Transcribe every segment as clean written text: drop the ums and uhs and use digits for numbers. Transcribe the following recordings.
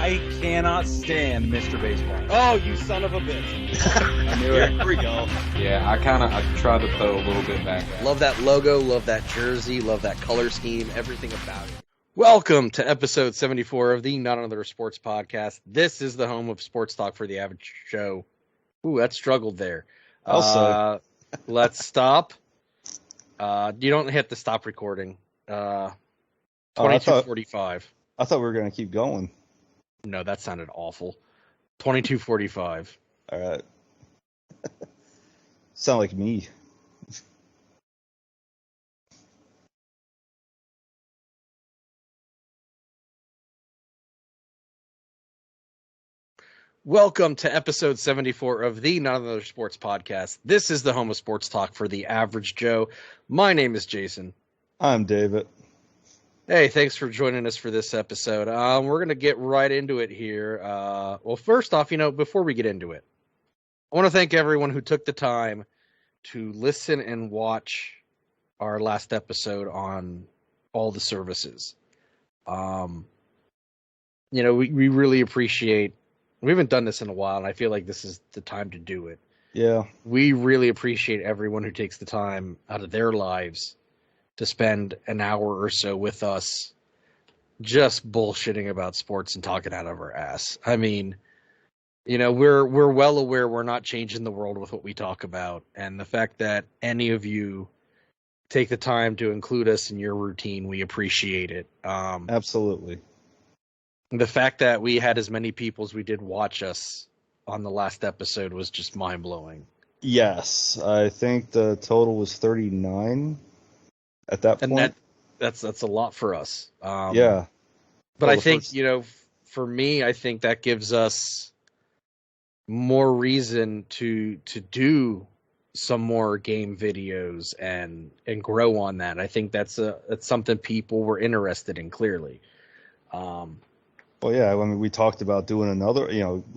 I cannot stand Mr. Baseball. Oh, you son of a bitch. I knew it. Here we go. Yeah, I tried to throw a little bit back. Love that logo, love that jersey, love that color scheme, everything about it. Welcome to episode 74 of the Not Another Sports Podcast. This is the home of sports talk for the average Joe. Ooh, that struggled there. Also, let's stop. You don't hit the stop recording. 22:45. I thought we were going to keep going. No, that sounded awful. 22:45. All right. Sound like me. Welcome to episode 74 of the Not Another Sports Podcast. This is the home of sports talk for the average Joe. My name is Jason. I'm David. Hey, thanks for joining us for this episode. We're going to get right into it here. Well, first off, before we get into it, I want to thank everyone who took the time to listen and watch our last episode on all the services. We really appreciate. We haven't done this in a while, and I feel like this is the time to do it. Yeah. We really appreciate everyone who takes the time out of their lives to spend an hour or so with us just bullshitting about sports and talking out of our ass. I mean, we're well aware we're not changing the world with what we talk about, and the fact that any of you take the time to include us in your routine, we appreciate it. Absolutely. The fact that we had as many people as we did watch us on the last episode was just mind-blowing. Yes, I think the total was 39 at that point. And that's a lot for us. Yeah. But I think, for me, I think that gives us more reason to do some more game videos and grow on that. I think that's something people were interested in, clearly. Well, yeah, I mean, we talked about doing another,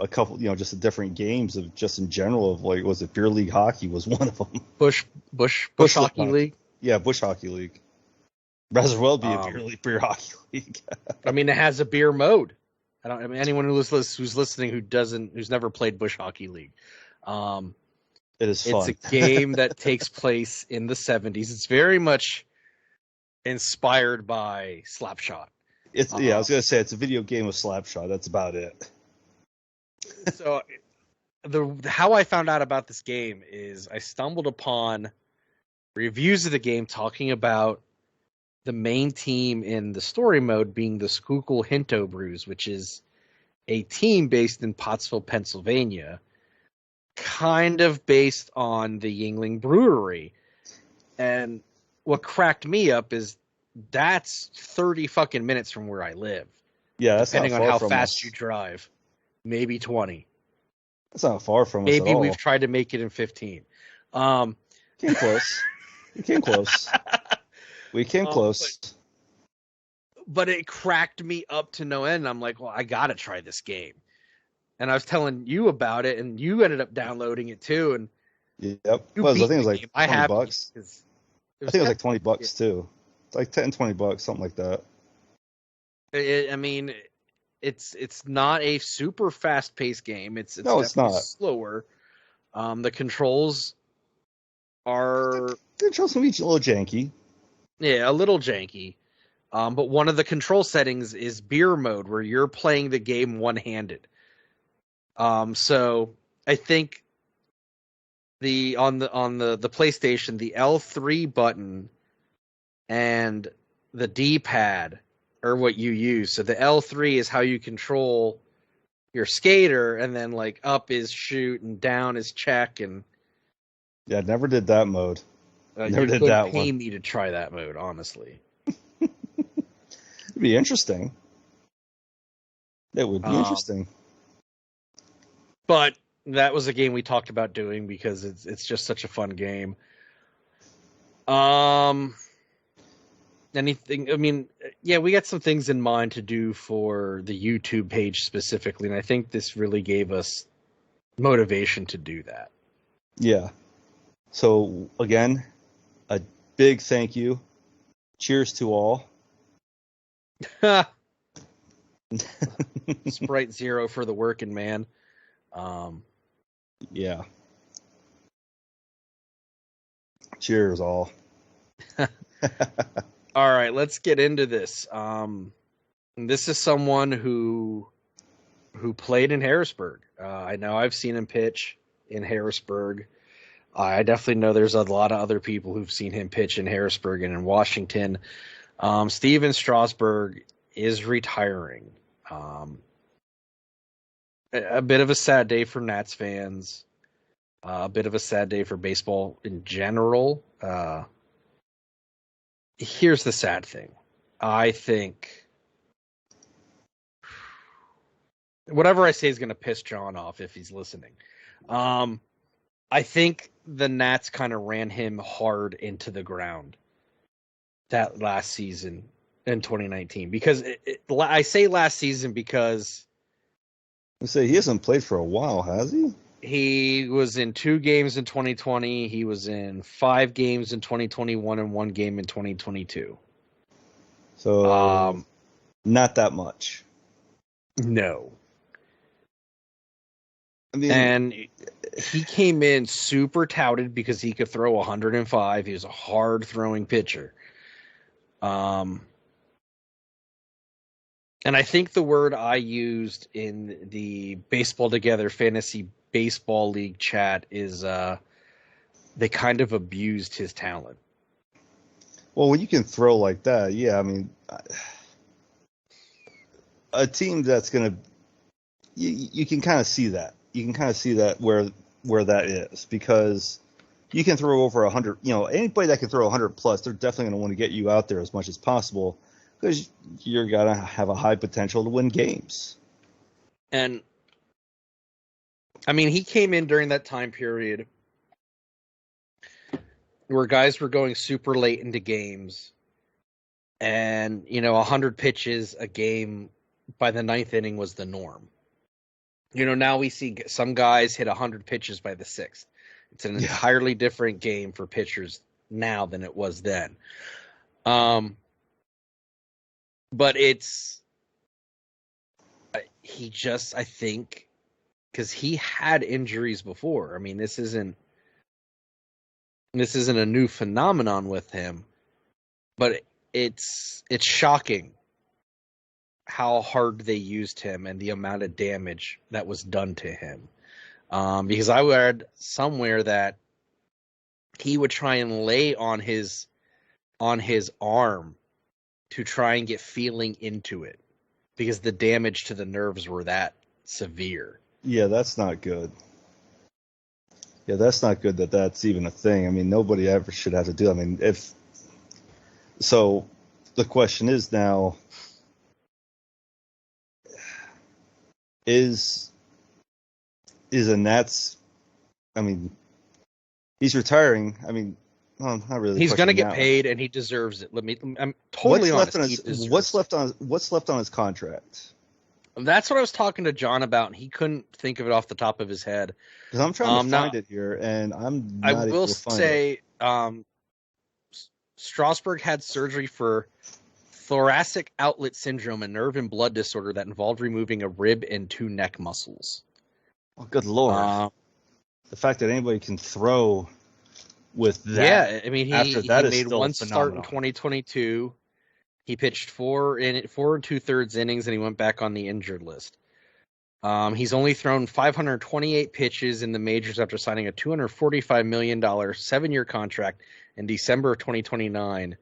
a couple, just different games of just in general of like, was it beer league hockey was one of them. Bush Hockey League? Yeah, Bush Hockey League. Might as well be a beer hockey league. I mean, it has a beer mode. Anyone who's listening who's never played Bush Hockey League. It is fun. It's a game that takes place in the 70s. It's very much inspired by Slapshot. I was gonna say it's a video game of Slapshot. That's about it. So, how I found out about this game is I stumbled upon reviews of the game talking about the main team in the story mode being the Schuylkill Hinto Brews, which is a team based in Pottsville, Pennsylvania, kind of based on the Yuengling Brewery. And what cracked me up is that's 30 fucking minutes from where I live. Yeah, that's depending not on far how from fast us. you drive. Maybe 20. That's not far from us Maybe at all. we've tried to make it in 15. Came close. We came close. We came close. But it cracked me up to no end. I'm like, well, I got to try this game. And I was telling you about it, and you ended up downloading it too. And yep. I think it was like $20. I think it was like $20 too. It's like $10-$20, something like that. It's not a super fast-paced game. It's not slower. The controls are... The controls can be a little janky. Yeah, a little janky. But one of the control settings is beer mode, where you're playing the game one-handed. So I think on the PlayStation, the L3 button and the D-pad are what you use. So the L3 is how you control your skater, and then like up is shoot and down is check. And yeah, never did that mode. Never did that one. Pay me to try that mode, honestly. It'd be interesting. It would be interesting. But that was a game we talked about doing because it's just such a fun game. Anything? I mean, yeah, we got some things in mind to do for the YouTube page specifically, and I think this really gave us motivation to do that. Yeah. So again, a big thank you. Cheers to all. Sprite Zero for the working man. Yeah. Cheers, all. All right, let's get into this. This is someone who played in Harrisburg. I know I've seen him pitch in Harrisburg. I definitely know there's a lot of other people who've seen him pitch in Harrisburg and in Washington. Stephen Strasburg is retiring. A bit of a sad day for Nats fans. A bit of a sad day for baseball in general. Here's the sad thing. I think whatever I say is going to piss John off if he's listening. I think the Nats kind of ran him hard into the ground that last season in 2019. Because I say last season because I say he hasn't played for a while, has he? he was in 2 games in 2020. He was in 5 games in 2021 and 1 game in 2022. So not that much. No. I mean, And he came in super touted because he could throw 105. He was a hard throwing pitcher. And I think the word I used in the Baseball Together Fantasy Baseball League chat is they kind of abused his talent. well, when you can throw like that, yeah, I mean, a team that's going to, you can kind of see that. You can kind of see that where that is, because you can throw over 100. You know, anybody that can throw 100 plus, they're definitely going to want to get you out there as much as possible, because you're going to have a high potential to win games. And I mean, he came in during that time period where guys were going super late into games, and 100 pitches a game by the 9th inning was the norm. Now we see some guys hit 100 pitches by the 6th. It's an entirely different game for pitchers now than it was then. But I think, because he had injuries before. I mean, this isn't a new phenomenon with him, but it's shocking how hard they used him and the amount of damage that was done to him. Because I read somewhere that he would try and lay on his arm to try and get feeling into it, because the damage to the nerves were that severe. Yeah, that's not good. Yeah, that's not good that's even a thing. I mean, nobody ever should have to do it. I mean, so the question is now, is a Nats, I mean, he's retiring. I mean, well, not really. He's going to get paid, and he deserves it. I'm totally honest. What's left on his contract? That's what I was talking to John about, and he couldn't think of it off the top of his head. Because I'm trying to find it here, and I'm not able to find it. I will say, Strasburg had surgery for thoracic outlet syndrome, a nerve and blood disorder that involved removing a rib and 2 neck muscles. Oh, good Lord. The fact that anybody can throw with that. Yeah, I mean, he made one phenomenal. start in 2022. He pitched 4 2/3 innings, and he went back on the injured list. He's only thrown 528 pitches in the majors after signing a $245 million 7-year contract in December of 2029.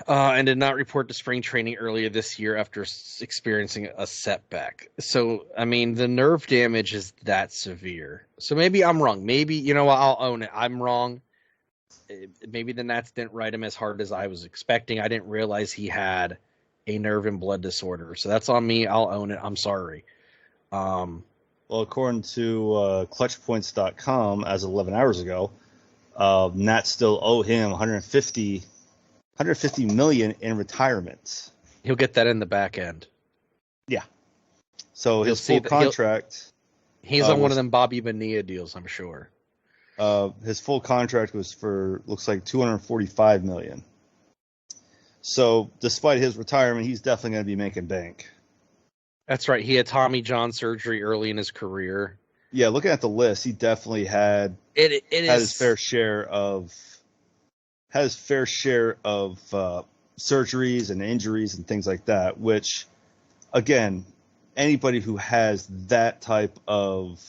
And did not report to spring training earlier this year after experiencing a setback. So, I mean, the nerve damage is that severe. So maybe I'm wrong. Maybe, I'll own it. I'm wrong. Maybe the Nats didn't write him as hard as I was expecting. I didn't realize he had a nerve and blood disorder. So that's on me. I'll own it. I'm sorry. Well, according to ClutchPoints.com, as of 11 hours ago, Nats still owe him $150 million in retirement. He'll get that in the back end. Yeah. So his full contract. He's on one of them Bobby Bonilla deals, I'm sure. His full contract was for, looks like, $245 million. So despite his retirement, he's definitely going to be making bank. That's right. He had Tommy John surgery early in his career. Yeah, looking at the list, he definitely had It had is his fair share of surgeries and injuries and things like that. Which, again, anybody who has that type of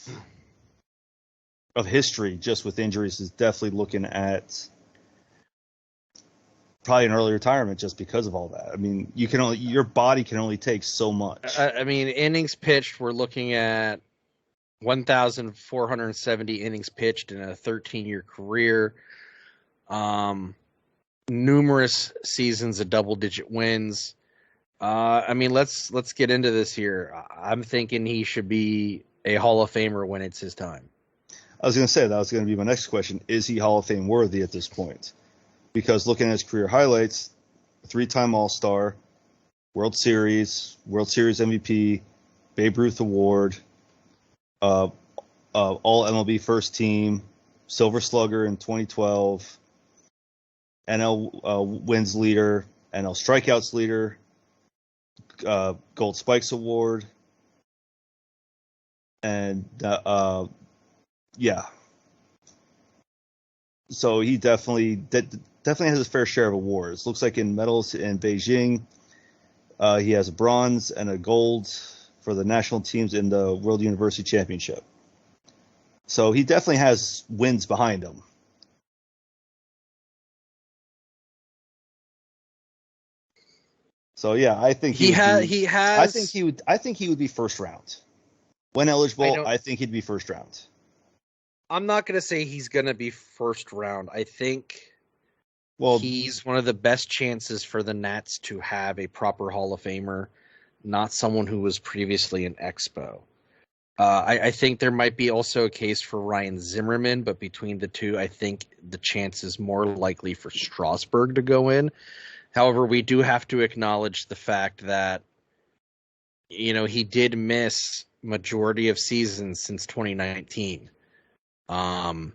history just with injuries is definitely looking at probably an early retirement just because of all that. I mean, your body can only take so much. I mean, innings pitched, we're looking at 1,470 innings pitched in a 13-year career. Numerous seasons of double-digit wins. I mean, let's get into this here. I'm thinking he should be a Hall of Famer when it's his time. I was going to say that was going to be my next question. Is he Hall of Fame worthy at this point? Because looking at his career highlights, 3-time All-Star, World Series MVP, Babe Ruth Award, All MLB First Team, Silver Slugger in 2012, NL wins leader, NL strikeouts leader, Gold Spikes Award, and yeah. So he definitely has his fair share of awards. Looks like in medals in Beijing, he has a bronze and a gold for the national teams in the World University Championship. So he definitely has wins behind him. So yeah, I think he would be first round. When eligible, I think he'd be first round. I'm not going to say he's going to be first round. I think he's one of the best chances for the Nats to have a proper Hall of Famer, not someone who was previously an Expo. I think there might be also a case for Ryan Zimmerman, but between the two, I think the chance is more likely for Strasburg to go in. However, we do have to acknowledge the fact that, he did miss majority of seasons since 2019. So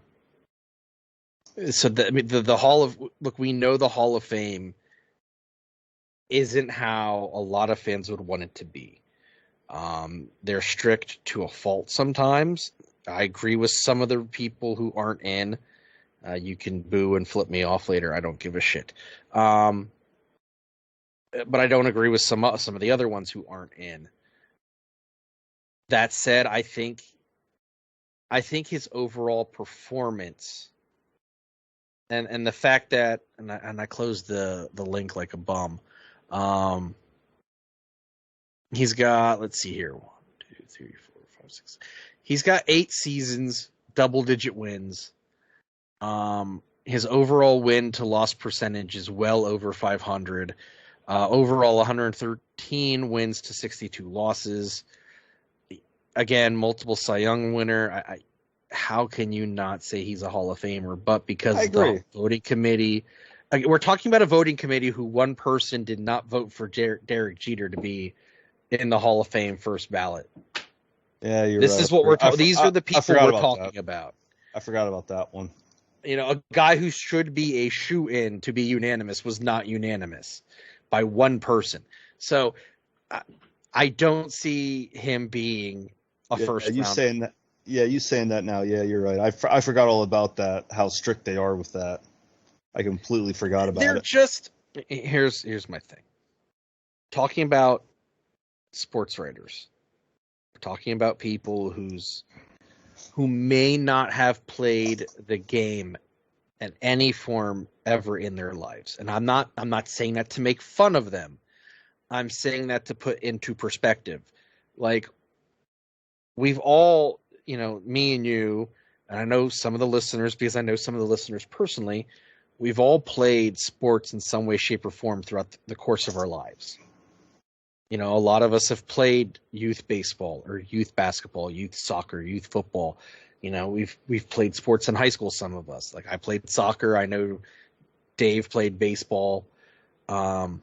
the Hall of look, we know the Hall of Fame isn't how a lot of fans would want it to be. They're strict to a fault sometimes. I agree with some of the people who aren't in. You can boo and flip me off later. I don't give a shit. But I don't agree with some of the other ones who aren't in. That said, I think his overall performance and the fact that I closed the link like a bum. He's got, let's see here, 1, 2, 3, 4, 5, 6. He's got 8 seasons, double-digit wins. His overall win to loss percentage is well over 500. Overall, 113 wins to 62 losses. Again, multiple Cy Young winner. How can you not say he's a Hall of Famer? But because the voting committee, we're talking about a voting committee who one person did not vote for Derek Jeter to be in the Hall of Fame first ballot. Yeah, you're this right. is what we're talking. These are the people we're talking about. I forgot about that one. A guy who should be a shoe-in to be unanimous was not unanimous by one person. So I don't see him being a first round. You saying that now. Yeah, you're right. I forgot all about that, how strict they are with that. I completely forgot about it. Here's my thing. Talking about sports writers. We're talking about people who may not have played the game in any form ever in their lives. And I'm not saying that to make fun of them. I'm saying that to put into perspective. Like, we've all, me and you, and I know some of the listeners, because I know some of the listeners personally, we've all played sports in some way, shape, or form throughout the course of our lives. A lot of us have played youth baseball or youth basketball, youth soccer, youth football. We've played sports in high school, some of us. Like, I played soccer. I know Dave played baseball. Even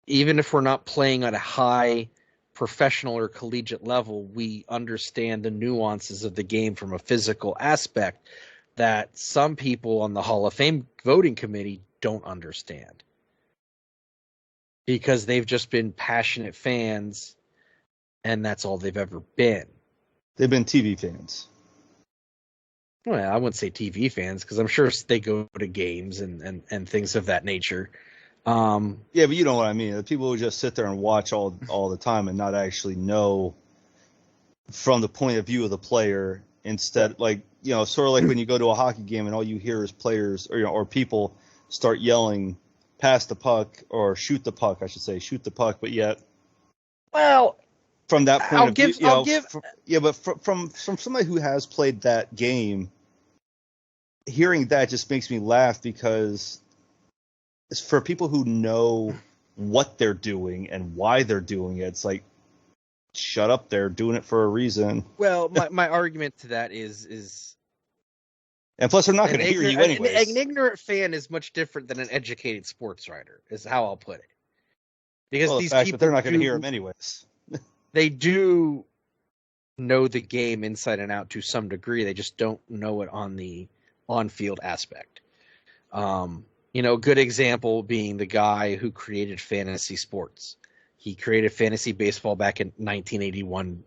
if we're not playing at a high professional or collegiate level, we understand the nuances of the game from a physical aspect that some people on the Hall of Fame voting committee don't understand. because they've just been passionate fans, and that's all they've ever been. They've been TV fans. Well, I wouldn't say TV fans because I'm sure they go to games and things of that nature. Yeah, but you know what I mean. The people who just sit there and watch all the time and not actually know from the point of view of the player. Instead, like, you know, sort of like when you go to a hockey game and all you hear is players or people start yelling, pass the puck, or shoot the puck, I should say, shoot the puck, but yet, well, from that point of view, but from somebody who has played that game, hearing that just makes me laugh because it's for people who know what they're doing and why they're doing it. It's like, shut up, they're doing it for a reason. Well, my argument to that is and plus they're not going to hear you anyways. An ignorant fan is much different than an educated sports writer, is how I'll put it. Because these people, they're not going to hear them anyways. They do know the game inside and out to some degree. They just don't know it on the on-field aspect. You know, a good example being the guy who created fantasy sports. He created fantasy baseball back in 1981,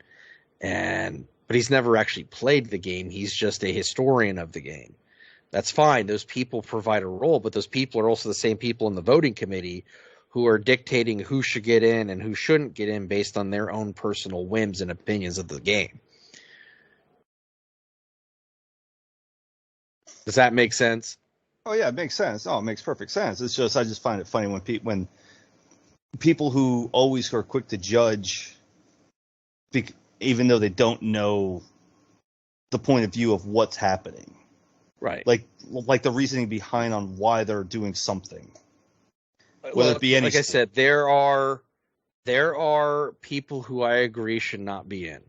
but he's never actually played the game. He's just a historian of the game. That's fine. Those people provide a role, but those people are also the same people in the voting committee who are dictating who should get in and who shouldn't get in based on their own personal whims and opinions of the game. Does that make sense? Oh yeah, it makes sense. Oh, it makes perfect sense. It's just I just find it funny when people who always are quick to judge, even though they don't know the point of view of what's happening, right? Like the reasoning behind on why they're doing something, whether it be any. Like I said, there are people who I agree should not be in.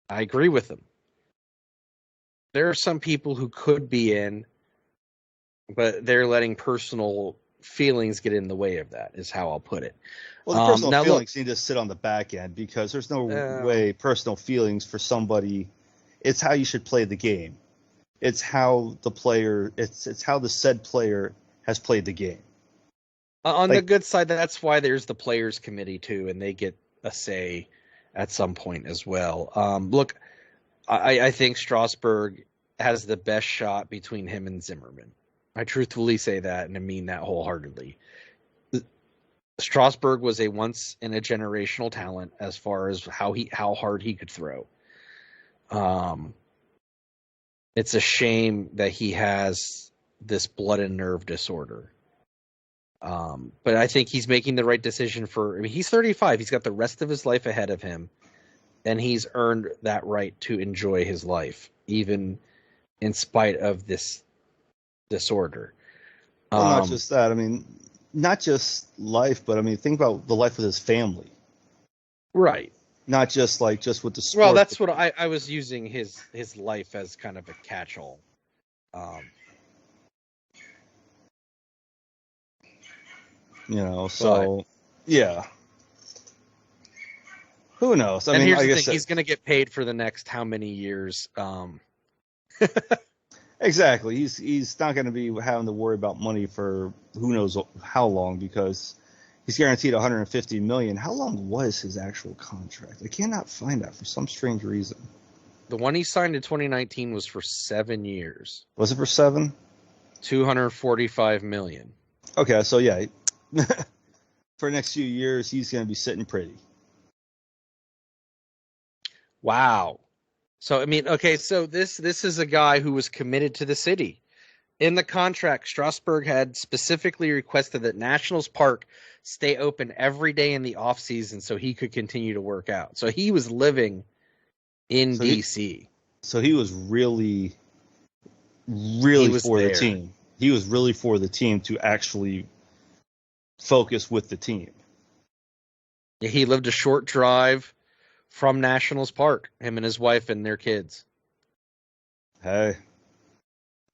I agree with them. There are some people who could be in, but they're letting personal feelings get in the way of that, is how I'll put it. Well, the personal feelings need to sit on the back end because there's no way personal feelings for somebody. It's how you should play the game. It's how the player. It's how the said player has played the game. On the good side, that's why there's the players committee too, and they get a say at some point as well. Look, I think Strasburg has the best shot between him and Zimmerman. I truthfully say that, and I mean that wholeheartedly. Strasburg was a once in a generational talent as far as how hard he could throw. It's a shame that he has this blood and nerve disorder. But I think he's making the right decision he's 35. He's got the rest of his life ahead of him, and he's earned that right to enjoy his life, even in spite of this disorder. Well, not just that. I mean, not just life, but I mean, think about the life of his family. Right. Not just with the sport. Well, that's what I was using his life as kind of a catch-all. Yeah. Who knows? I mean, here's the thing: he's going to get paid for the next how many years? Exactly. He's not going to be having to worry about money for who knows how long because he's guaranteed $150 million. How long was his actual contract? I cannot find that for some strange reason. The one he signed in 2019 was for 7 years. Was it for 7? $245 million. Okay, so yeah, for the next few years, he's going to be sitting pretty. Wow. So, I mean, okay, so this is a guy who was committed to the city. In the contract, Strasburg had specifically requested that Nationals Park stay open every day in the off-season so he could continue to work out. So he was living in D.C. So he was really for the team. He was really for the team to actually focus with the team. Yeah, he lived a short drive from Nationals Park, him and his wife and their kids. Hey,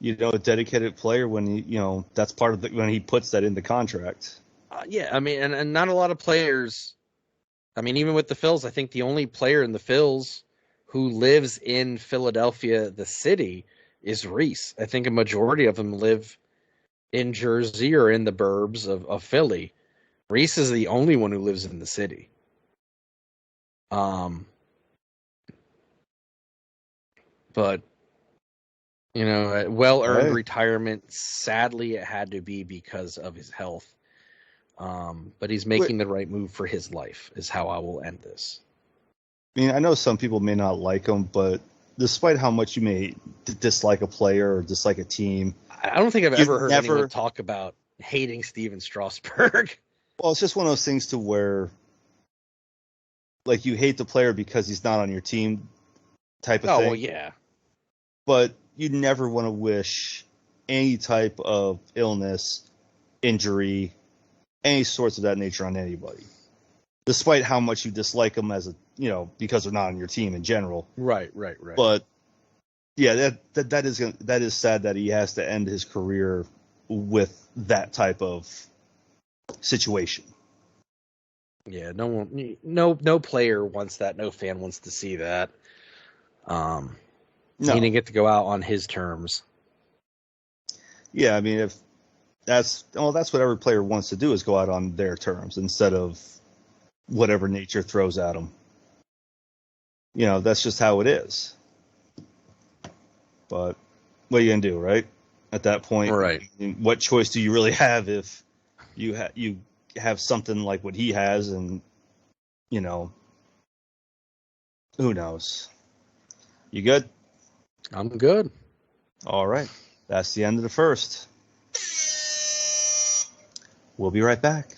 a dedicated player when that's part of when he puts that in the contract. Yeah, I mean, and not a lot of players. I mean, even with the Phils, I think the only player in the Phils who lives in Philadelphia, the city, is Reese. I think a majority of them live in Jersey or in the burbs of Philly. Reese is the only one who lives in the city. But a well-earned Hey. retirement. Sadly, it had to be because of his health. But he's making the right move for his life, is how I will end this. I mean, I know some people may not like him, but despite how much you may dislike a player or dislike a team, I don't think I've You've ever heard never- anyone talk about hating Stephen Strasburg. well, it's just one of those things to where, like, you hate the player because he's not on your team type of Oh, thing. well, yeah. But you never want to wish any type of illness, injury, any sorts of that nature on anybody, despite how much you dislike them as because they're not on your team in general. Right. But yeah, that is sad that he has to end his career with that type of situation. Yeah, no player wants that. No fan wants to see that. He No, didn't get to go out on his terms. yeah, I mean, if that's what every player wants to do, is go out on their terms instead of whatever nature throws at them. That's just how it is. But what are you gonna do, right? At that point, Right. I mean, what choice do you really have if you have something like what he has, and who knows? You good? I'm good. All right. That's the end of the first. We'll be right back.